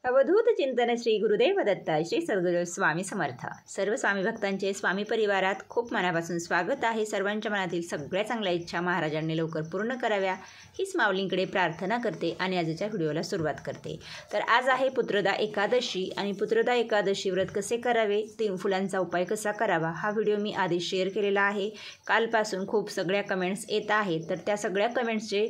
अवधूत चिंतन श्री गुरुदेव दत्त श्री सद्गुरू स्वामी समर्थ। सर्व स्वामी भक्तांचे स्वामी परिवारात खूप मनापासून स्वागत आहे। सर्वांच्या मनातील सगळ्या चांगल्या इच्छा महाराजांनी लवकर पूर्ण कराव्या हीच माऊलींकडे प्रार्थना करते आणि आजच्या व्हिडिओला सुरुवात करते। तर आज आहे पुत्रदा एकादशी आणि पुत्रदा एकादशी व्रत कसे करावे, 3 फुलांचा उपाय कसा करावा हा व्हिडिओ मी आधी शेअर केलेला आहे। कालपासून खूप सगळ्या कमेंट्स येत आहेत, तर त्या सगळ्या कमेंट्सचे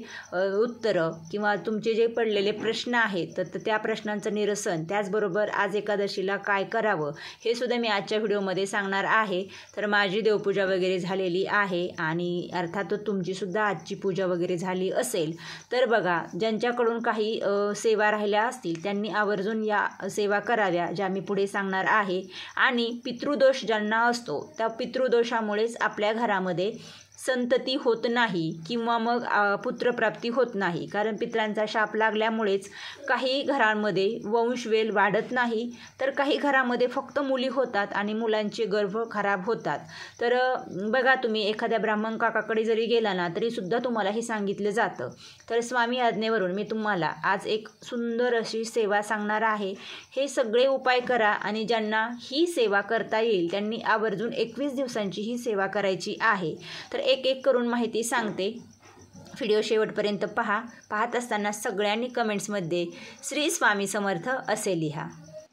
उत्तरं किंवा तुमचे जे पडलेले प्रश्न आहेत तर त्या प्रश्नांचं निरसन, त्याचबरोबर आज एकादशीला काय करावं हे सुद्धा मी आजच्या व्हिडिओमध्ये सांगणार आहे। तर माझी देवपूजा वगैरे झालेली आहे आणि अर्थातच तुमची सुद्धा आजची पूजा वगैरे झाली असेल तर बघा, ज्यांच्याकडून काही सेवा राहिल्या असतील त्यांनी आवर्जून या सेवा कराव्या ज्या मी पुढे सांगणार आहे। आणि पितृदोष ज्यांना असतो त्या पितृदोषामुळेच आपल्या घरामध्ये संतती होत नाही किंवा मग पुत्रप्राप्ती होत नाही, कारण पितरांचा शाप लागल्यामुळेच काही घरांमध्ये वंशवेल वाढत नाही, तर काही घरामध्ये फक्त मुली होतात आणि मुलांचे गर्भ खराब होतात। तर बघा, तुम्ही एखाद्या ब्राह्मण काकाकडे जरी गेला ना तरी सुद्धा तुम्हाला हे सांगितलं जातं। तर स्वामी आज्ञेवरून मी तुम्हाला आज एक सुंदर अशी सेवा सांगणार आहे। हे सगळे उपाय करा आणि ज्यांना ही सेवा करता येईल त्यांनी आवर्जून 21 दिवसांची ही सेवा करायची आहे। तर एक एक करून माहिती सांगते, व्हिडिओ शेवटपर्यंत पाहत असताना सगळ्यांनी कमेंट्समध्ये श्री स्वामी समर्थ असे लिहा।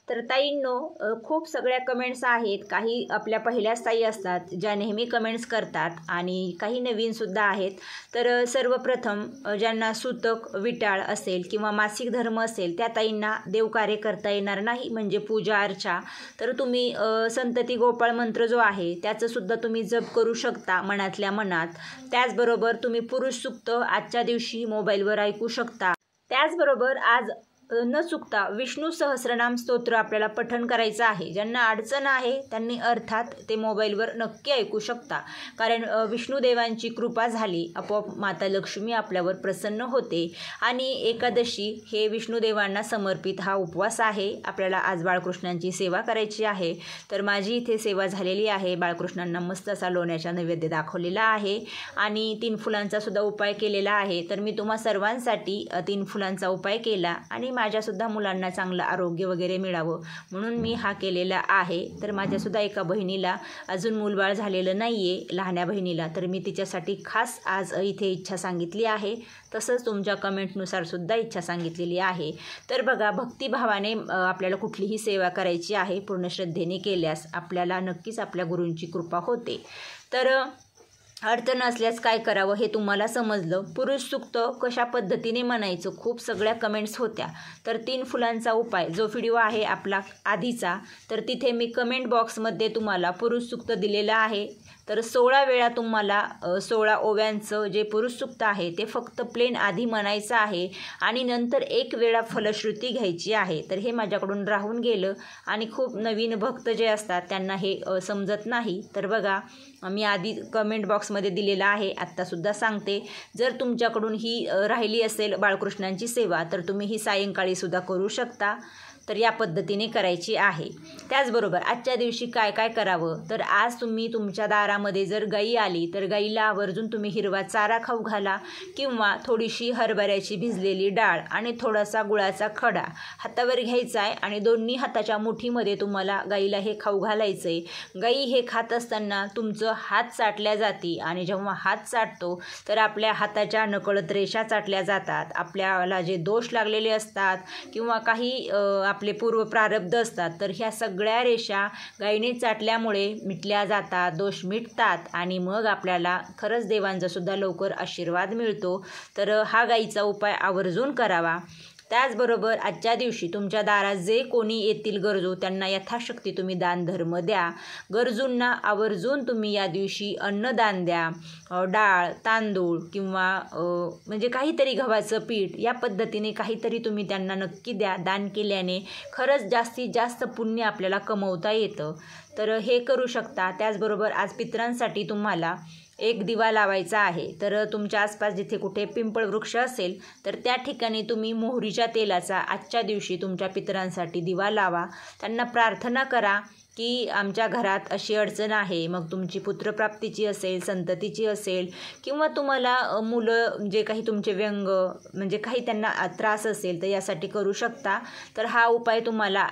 तर ताईंनो, खूप सगळ्या कमेंट्स आहेत, काही आपल्या पहिल्याच ताई असतात ज्या नेहमी कमेंट्स करतात आणि काही नवीनसुद्धा आहेत। तर सर्वप्रथम ज्यांना सुतक विटाळ असेल किंवा मासिक धर्म असेल त्या ताईंना देवकार्य करता येणार नाही, म्हणजे पूजा अर्चा, तर तुम्ही संतती गोपाळ मंत्र जो आहे त्याचंसुद्धा तुम्ही जप करू शकता मनातल्या मनात। त्याचबरोबर तुम्ही पुरुष सूक्त आजच्या दिवशी मोबाईलवर ऐकू शकता। त्याचबरोबर आज न चुकता विष्णू सहस्रनाम स्तोत्र आपल्याला पठण करायचं आहे। ज्यांना अडचण आहे त्यांनी अर्थात ते मोबाईलवर नक्की ऐकू शकता, कारण विष्णुदेवांची कृपा झाली आपोआप माता लक्ष्मी आपल्यावर प्रसन्न होते। आणि एकादशी हे विष्णुदेवांना समर्पित हा उपवास आहे। आपल्याला आज बाळकृष्णांची सेवा करायची आहे, तर माझी इथे सेवा झालेली आहे। बाळकृष्णांना मस्त असा लोण्याचा नैवेद्य दाखवलेला आहे आणि 3 फुलांचा सुद्धा उपाय केलेला आहे। तर मी तुम्हा सर्वांसाठी 3 फुलांचा उपाय केला आणि माझ्यासुद्धा मुलांना चांगलं आरोग्य वगैरे मिळावं म्हणून मी हा केलेला आहे। तर माझ्यासुद्धा एका बहिणीला अजून मूलबाळ झालेलं नाही आहे, लहान्या बहिणीला, तर मी तिच्यासाठी खास आज इथे इच्छा सांगितली आहे। तसंच तुमच्या कमेंटनुसार सुद्धा इच्छा सांगितलेली आहे। तर बघा, भक्तिभावाने आपल्याला कुठलीही सेवा करायची आहे, पूर्ण श्रद्धेने केल्यास आपल्याला नक्कीच आपल्या गुरूंची कृपा होते। तर अर्थ नसल्यास काय करावं हे तुम्हाला समजलं। पुरुष सूक्त कशा पद्धतीने म्हणायचं खूप सगळ्या कमेंट्स होत्या, तर 3 फुलांचा उपाय जो व्हिडिओ आहे आपला आधीचा, तर तिथे मी कमेंट बॉक्समध्ये तुम्हाला पुरुष सूक्त दिलेलं आहे। तर 16 वेळा तुम्हाला 16 ओव्यांचं जे पुरुष सूक्त आहे ते फक्त प्लेन आधी म्हणायचं आहे आणि नंतर 1 वेळा फलश्रुती घ्यायची आहे। तर हे माझ्याकडून राहून गेलं आणि खूप नवीन भक्त जे असतात त्यांना हे समजत नाही। तर बघा, मी आधी कमेंट बॉक्समध्ये दिलेला आहे, आत्तासुद्धा सांगते, जर तुमच्याकडून ही राहिली असेल बाळकृष्णांची सेवा तर तुम्ही ही सायंकाळीसुद्धा करू शकता। तर या पद्धतीने करायची आहे। त्याचबरोबर आजच्या दिवशी काय काय करावं, तर आज तुम्ही तुमच्या दारामध्ये जर गाई आली तर गाईला आवर्जून तुम्ही हिरवा चारा खाऊ घाला किंवा थोडीशी हरभऱ्याची भिजलेली डाळ आणि थोडासा गुळाचा खडा हातावर घ्यायचा आहे आणि दोन्ही हाताच्या मुठीमध्ये तुम्हाला गाईला हे खाऊ घालायचं आहे। गाई हे खात असताना तुमचं हात चाटल्या जाती आणि जेव्हा हात चाटतो तर आपल्या हाताच्या नकळत रेषा चाटल्या जातात। आपल्याला जे दोष लागलेले असतात किंवा काही आपले पूर्व प्रारब्ध असतात तर ह्या सगळ्या रेषा गायीने चाटल्यामुळे मिटल्या जातात, दोष मिटतात आणि मग आपल्याला खरंच देवांचा सुद्धा लवकर आशीर्वाद मिळतो। तर हा गाईचा उपाय आवर्जून करावा। त्याचबरोबर आजच्या दिवशी तुमच्या दारात जे कोणी येतील गरजू त्यांना यथाशक्ती तुम्ही दानधर्म द्या। गरजूंना आवर्जून तुम्ही या दिवशी अन्नदान द्या, डाळ, तांदूळ किंवा म्हणजे काहीतरी गव्हाचं पीठ, या पद्धतीने काहीतरी तुम्ही त्यांना नक्की द्या। दान केल्याने खरंच जास्तीत जास्त पुण्य आपल्याला कमवता येतं, तर हे करू शकता। त्याचबरोबर आज पितरांसाठी तुम्हाला एक दिवा लावायचा आहे. तर तुमच्या आसपास जिथे कुठे पिंपळ वृक्ष असेल तर त्या ठिकाणी तुम्ही मोहरीच्या तेलाचा आजच्या दिवशी तुमच्या पितरांसाठी दिवा लावा. त्यांना प्रार्थना करा की आमच्या घरात अशी अडचण आहे. मग तुमची पुत्रप्राप्तीची असेल, संततीची असेल, किंवा तुम्हाला मुलं जे काही तुमचे व्यंग म्हणजे काही त्यांना त्रास असेल तर यासाठी करू शकता. तर हा उपाय तुम्हाला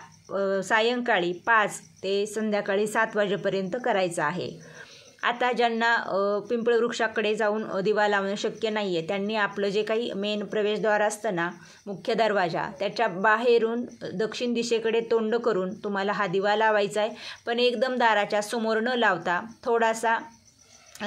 सायंकाळी 5 ते संध्याकाळी 7 वाजेपर्यंत करायचा आहे. आता ज्यांना पिंपळवृक्षाकडे जाऊन दिवा लावणं शक्य नाही आहे त्यांनी आपलं जे काही मेन प्रवेशद्वार असतं ना, मुख्य दरवाजा, त्याच्या बाहेरून दक्षिण दिशेकडे तोंड करून तुम्हाला हा दिवा लावायचा आहे. पण एकदम दाराच्या समोर न लावता थोडासा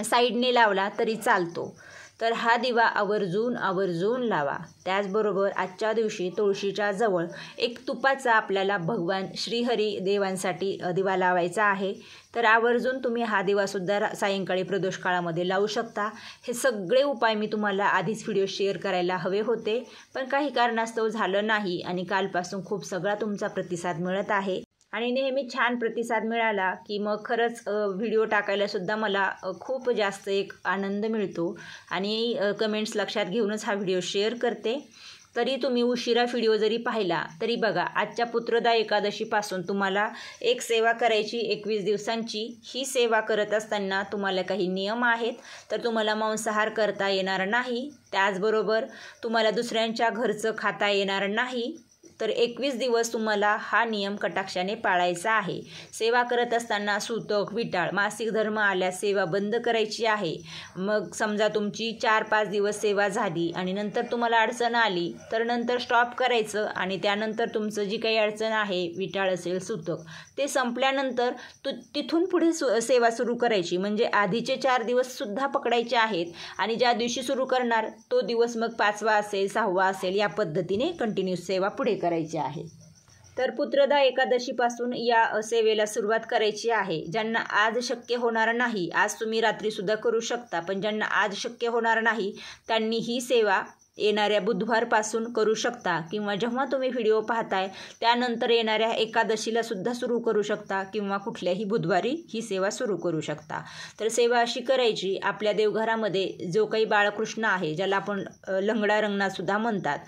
साईडने लावला तरी चालतो. तर हा दिवा आवर्जून लावा. त्याचबरोबर आजच्या दिवशी तुळशीच्या जवळ एक तुपाचा आपल्याला भगवान श्रीहरी देवांसाठी दिवा लावायचा आहे. तर आवर्जून तुम्ही हा दिवासुद्धा सायंकाळी प्रदोष काळामध्ये लावू शकता. हे सगळे उपाय मी तुम्हाला आधीच व्हिडिओ शेअर करायला हवे होते, पण काही कारणास्तव झालं नाही आणि कालपासून खूप सगळा तुमचा प्रतिसाद मिळत आहे. आणि नेहमी छान प्रतिसाद मिळाला की मग खरंच व्हिडिओ टाकायलासुद्धा मला खूप जास्त एक आनंद मिळतो आणि कमेंट्स लक्षात घेऊनच हा व्हिडिओ शेअर करते. तरी तुम्ही उशिरा व्हिडिओ जरी पाहिला तरी बघा, आजच्या पुत्रदा एकादशीपासून तुम्हाला एक सेवा करायची 21 दिवसांची. ही सेवा करत असताना तुम्हाला काही नियम आहेत. तर तुम्हाला मांसाहार करता येणार नाही, त्याचबरोबर तुम्हाला दुसऱ्यांच्या घरचं खाता येणार नाही. तर 21 दिवस तुम्हाला हा नियम कटाक्षाने पाळायचा आहे. सेवा करत असताना सूतक, विटाळ, मासिक धर्म आल्यास सेवा बंद करायची आहे. मग समजा तुमची 4-5 दिवस सेवा झाली आणि नंतर तुम्हाला अडचण आली तर नंतर स्टॉप करायचं आणि त्यानंतर तुमचं जी काही अडचण आहे, विटाळ असेल, सूतक, ते संपल्यानंतर तिथून पुढे सेवा सुरू करायची. म्हणजे आधीचे 4 दिवससुद्धा पकडायचे आहेत आणि ज्या दिवशी सुरू करणार तो दिवस मग 5वा असेल, 6वा असेल, या पद्धतीने कंटिन्यूस सेवा पुढे करायची आहे. तर पुत्रदा एकादशीपासून या सेवेला सुरुवात करायची आहे. ज्यांना आज शक्य होणार नाही, आज तुम्ही रात्रीसुद्धा करू शकता, पण ज्यांना आज शक्य होणार नाही त्यांनी ही सेवा येणाऱ्या बुधवारपासून करू शकता किंवा जेव्हा तुम्ही व्हिडिओ पाहताय त्यानंतर येणाऱ्या एकादशीला सुद्धा सुरू करू शकता किंवा कुठल्याही बुधवारी ही सेवा सुरू करू शकता. तर सेवा अशी करायची, आपल्या देवघरामध्ये जो काही बाळकृष्ण आहे, ज्याला आपण लंगडा रंगनाथसुद्धा म्हणतात,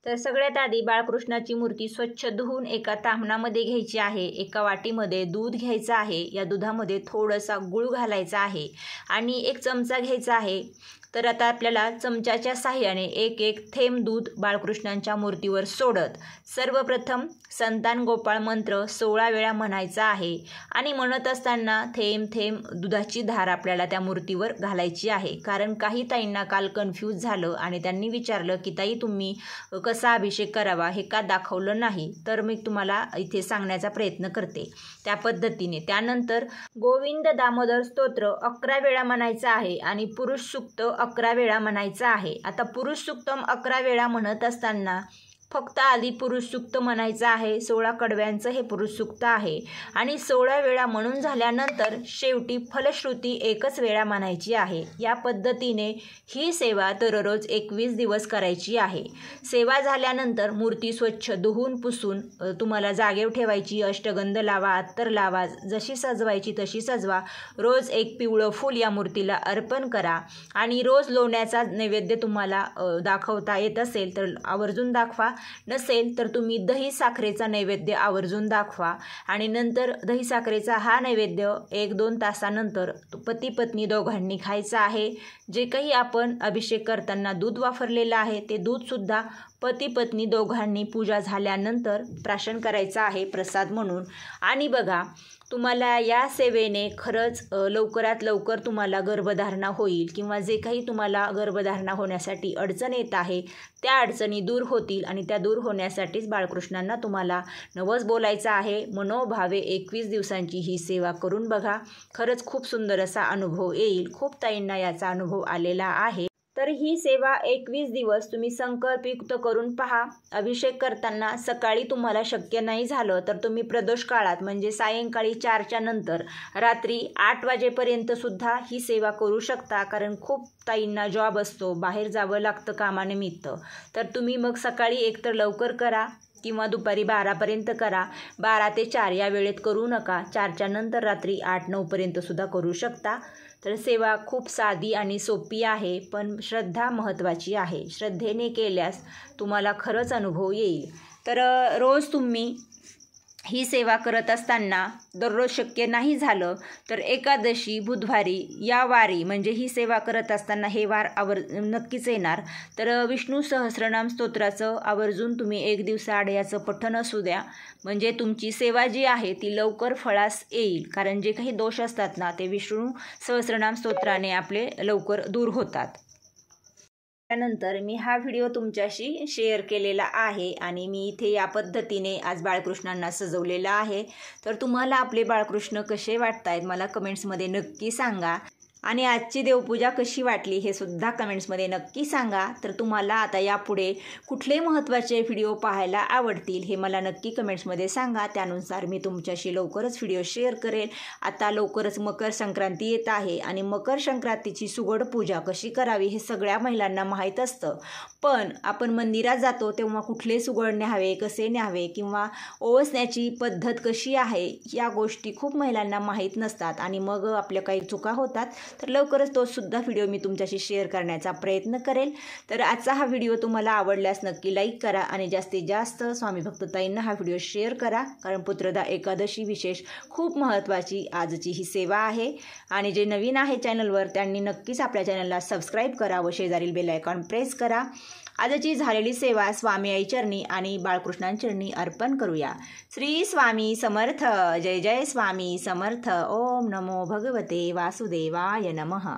तर सगळ्यात आधी बाळकृष्णाची मूर्ती स्वच्छ धुवून एका ताम्हणामध्ये घ्यायची आहे. एका वाटीमध्ये दूध घ्यायचं आहे. या दुधामध्ये थोडासा गूळ घालायचा आहे आणि 1 चमचा घ्यायचा आहे. तर आता आपल्याला चमच्याच्या साहाय्याने एक थेंब दूध बाळकृष्णांच्या मूर्तीवर सोडत सर्वप्रथम संतान गोपाळ मंत्र 16 वेळा म्हणायचा आहे आणि म्हणत असताना थेंब थेंब दुधाची धार आपल्याला त्या मूर्तीवर घालायची आहे. कारण काही ताईंना काल कन्फ्यूज झालं आणि त्यांनी विचारलं की ताई तुम्ही कसा अभिषेक करावा हे का दाखवलं नाही. तर मी तुम्हाला इथे सांगण्याचा प्रयत्न करते त्या पद्धतीने. त्यानंतर गोविंद दामोदर स्तोत्र 11 वेळा म्हणायचं आहे आणि पुरुष सूक्त 11 वेळा म्हणायचं आहे. आता पुरुष सूक्तम 11 वेळा म्हणत असताना फक्त आधी पुरुष सूक्त म्हणायचं आहे. 16 कडव्यांचं हे पुरुष सूक्त आहे आणि 16 वेळा म्हणून झाल्यानंतर शेवटी फलश्रुती 1च वेळा म्हणायची आहे. या पद्धतीने ही सेवा दररोज 21 दिवस करायची आहे. सेवा झाल्यानंतर मूर्ती स्वच्छ धुवून पुसून तुम्हाला जागेवर ठेवायची. अष्टगंध लावा, अत्तर लावा, जशी सजवायची तशी सजवा. रोज 1 पिवळं फूल या मूर्तीला अर्पण करा आणि रोज लोण्याचा नैवेद्य तुम्हाला दाखवता येत असेल तर आवर्जून दाखवा. नसेल तर तुम्ही दही साखरेचा नैवेद्य आवर्जून दाखवा आणि नंतर दही साखरेचा हा नैवेद्य 1-2 तासानंतर पती पत्नी दोघांनी खायचा आहे. जे काही आपण अभिषेक करताना दूध वापरलेलं आहे ते दूधसुद्धा पती पत्नी दोघांनी पूजा झाल्यानंतर प्राशन करायचं आहे प्रसाद म्हणून. आणि बघा, तुम्हाला या सेवेने खरंच लवकरात लवकर तुम्हाला गर्भधारणा होईल किंवा जे काही तुम्हाला गर्भधारणा होण्यासाठी अडचण येत आहे त्या अडचणी दूर होतील आणि त्या दूर होण्यासाठीच बाळकृष्णांना तुम्हाला नवस बोलायचं आहे. मनोभावे 21 दिवसांची ही सेवा करून बघा, खरंच खूप सुंदर असा अनुभव येईल. खूप ताईंना याचा अनुभव आलेला आहे. तर ही सेवा 21 दिवस तुम्ही संकल्पयुक्त करून पहा. अभिषेक करताना सकाळी तुम्हाला शक्य नाही झालं तर तुम्ही प्रदोष काळात म्हणजे सायंकाळी 4च्या नंतर रात्री 8 वाजेपर्यंत सुद्धा ही सेवा करू शकता. कारण खूप ताईंना जॉब असतो, बाहेर जावं लागतं कामानिमित्त. तर तुम्ही मग सकाळी एकतर लवकर करा किंवा दुपारी 12पर्यंत करा. 12 ते 4 या वेळेत करू नका. 4च्या नंतर रात्री 8-9 पर्यंत सुद्धा करू शकता. तर सेवा खूप साधी आणि सोपी आहे, पण श्रद्धा महत्त्वाची आहे. श्रद्धेने केल्यास तुम्हाला खरंच अनुभव येईल. तर रोज तुम्ही ही सेवा करत असताना दररोज शक्य नाही झालं तर एकादशी, बुधवारी या वारी म्हणजे ही सेवा करत असताना हे वार नक्कीच येणार. तर विष्णू सहस्रनाम स्तोत्राचं आवर्जून तुम्ही 1 दिवसाआड याचं पठण असू द्या, म्हणजे तुमची सेवा जी आहे ती लवकर फळास येईल. कारण जे काही दोष असतात ना ते विष्णू सहस्रनाम स्तोत्राने आपले लवकर दूर होतात. त्यानंतर मी हा व्हिडिओ तुमच्याशी शेअर केलेला आहे आणि मी इथे या पद्धतीने आज बाळकृष्णांना सजवलेलं आहे. तर तुम्हाला आपले बाळकृष्ण कसे वाटतायत मला कमेंट्समध्ये नक्की सांगा. आणि आजची देवपूजा कशी वाटली हे सुद्धा कमेंट्समध्ये नक्की सांगा. तर तुम्हाला आता यापुढे कुठले महत्त्वाचे व्हिडिओ पाहायला आवडतील हे मला नक्की कमेंट्समध्ये सांगा. त्यानुसार मी तुमच्याशी लवकरच व्हिडिओ शेअर करेल. आता लवकरच मकर संक्रांती येत आहे आणि मकर संक्रांतीची सुगड पूजा कशी करावी हे सगळ्या महिलांना माहीत असतं. पण आपण मंदिरात जातो तेव्हा कुठले सुगड न्यावे, कसे न्यावे किंवा ओवसण्याची पद्धत कशी आहे या गोष्टी खूप महिलांना माहीत नसतात आणि मग आपल्या काही चुका होतात. तर लवकरच तो सुद्धा व्हिडिओ मी तुमच्याशी शेअर करण्याचा प्रयत्न करेल. तर आजचा हा व्हिडिओ तुम्हाला आवडल्यास नक्की लाईक करा आणि जास्तीत जास्त स्वामी भक्तताईंना हा व्हिडिओ शेअर करा. कारण पुत्रदा एकादशी विशेष खूप महत्त्वाची आजची ही सेवा आहे. आणि जे नवीन आहे चॅनलवर त्यांनी नक्कीच आपल्या चॅनलला सबस्क्राईब करा व शेजारील बेल आयकॉन प्रेस करा. आजची झालेली सेवा स्वामी आई चरणी आणि बाळकृष्णांचरणी अर्पण करूया. श्री स्वामी समर्थ. जय जय स्वामी समर्थ. ओम नमो भगवते वासुदेवाय नमः.